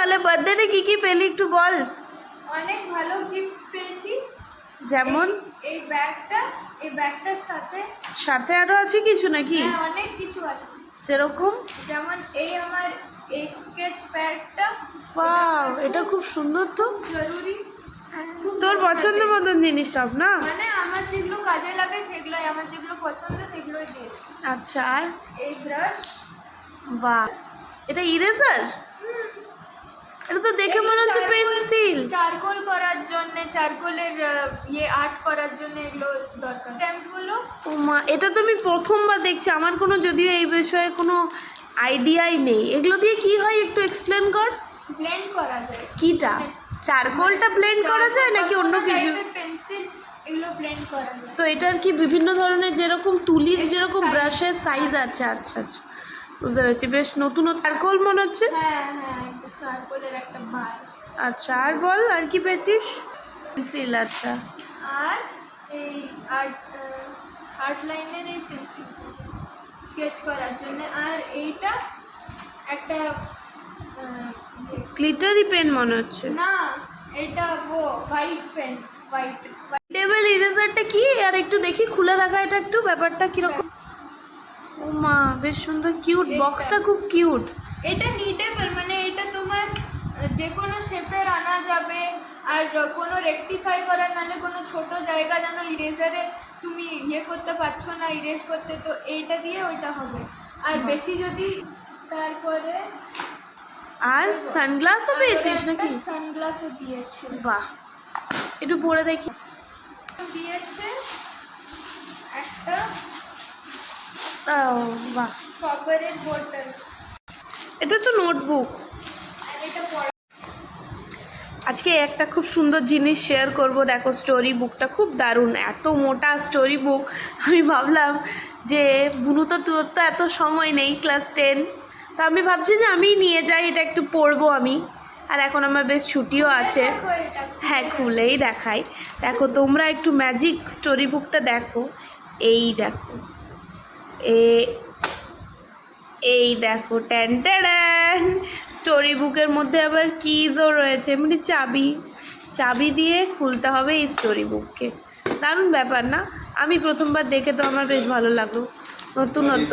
তাহলে বার্থডেতে কি কি পেলি একটু বল। অনেক ভালো গিফট পেয়েছি, যেমন এই ব্যাগটার সাথে সাথে আরো আছে কিছু নাকি? হ্যাঁ অনেক কিছু আছে, সেরকম? যেমন আমার এই স্কেচ প্যাডটা। ওয়াও, এটা খুব সুন্দর তো, জরুরি, তোর পছন্দ মতন জিনিস সব না? মানে আমার যেগুলো কাজে লাগে সেগুলোই, আমার যেগুলো পছন্দ সেগুলোই দিয়েছি। আচ্ছা, আর এই ব্রাশ। বাহ, এটা ইরেজার? এটা তো দেখে মনে হচ্ছে পেন্সিল। চারকোল করার জন্য, চারকোলের আর্ট করার জন্য এগুলো দরকার। স্ট্যাম্পগুলো। ও মা, এটা তো আমি প্রথমবার দেখছি, আমার কোনো যদিও এই বিষয়ে কোনো আইডিয়াই নেই। এগুলো দিয়ে কি হয় একটু এক্সপ্লেন কর। ব্লেন্ড করা যায়। কিটা? চারকোলটা ব্লেন্ড করা যায় নাকি অন্য কিছু? পেন্সিল এগুলো ব্লেন্ড করা যায়। তো এটার কি বিভিন্ন ধরনের যেরকম তুলির যেরকম ব্রাশের সাইজ আছে? আচ্ছা আচ্ছা, বুঝতে পেরেছি। বেশ নতুন চারকোল মনে হচ্ছে। হ্যাঁ হ্যাঁ, চারকোলের একটা বার। আচ্ছা, আর বল, আর কি পেয়েছিস? পেন্সিল, আচ্ছা। আর এই আর্ট লাইনের এই পেন্সিল স্কেচ করার জন্য। আর এইটা একটা গ্লিটারি পেন মনে হচ্ছে। না, এটা হোয়াইট পেন, হোয়াইট টেবিল ইরেজারটা কি? আর একটু দেখি, খুলে রাখা এটা একটু, ব্যাপারটা কিরকম? ও মা, বেশ সুন্দর, কিউট, বক্সটা খুব কিউট। এটা নিটেবল, মানে এটা তোমার যে কোনো শেপের আনা যাবে। আর কোনো রেকটিফাই করার, নাহলে কোনো ছোট জায়গা যেন ইরেজারে তুমি করতে পারছো না ইরেজ করতে, তো এইটা দিয়ে ওইটা হবে। আর বেশি যদি, তারপরে আর সানগ্লাসও পেয়েছিস নাকি? সানগ্লাসও দিয়েছে। বাহ, একটু পরে দেখি। দিয়েছে একটা ও বাহ, কপারের বোতল। এটা তো নোটবুক। আর এটা পড়া। আজকে একটা খুব সুন্দর জিনিস শেয়ার করব। দেখো, স্টোরি বুকটা খুব দারুণ, এত মোটা স্টোরি বুক। আমি ভাবলাম যে বুনু, তো তোর তো এত সময় নেই, ক্লাস 10, তো আমি ভাবছি যে আমি নিয়ে যাই, এটা একটু পড়বো আমি। আর এখন আমার বেশ ছুটিও আছে। হ্যাঁ, খুলেই দেখাই। দেখো, তোমরা একটু ম্যাজিক স্টোরি বুকটা দেখো। এই দেখো, এই দেখো, ট্যান ট্যান, স্টোরি বুকের মধ্যে আবার কিজও রয়েছে, মানে চাবি দিয়ে খুলতে হবে এই স্টোরি বুককে। দারুণ ব্যাপার না? আমি প্রথমবার দেখে তো আমার বেশ ভালো লাগলো, নতুনত্ব।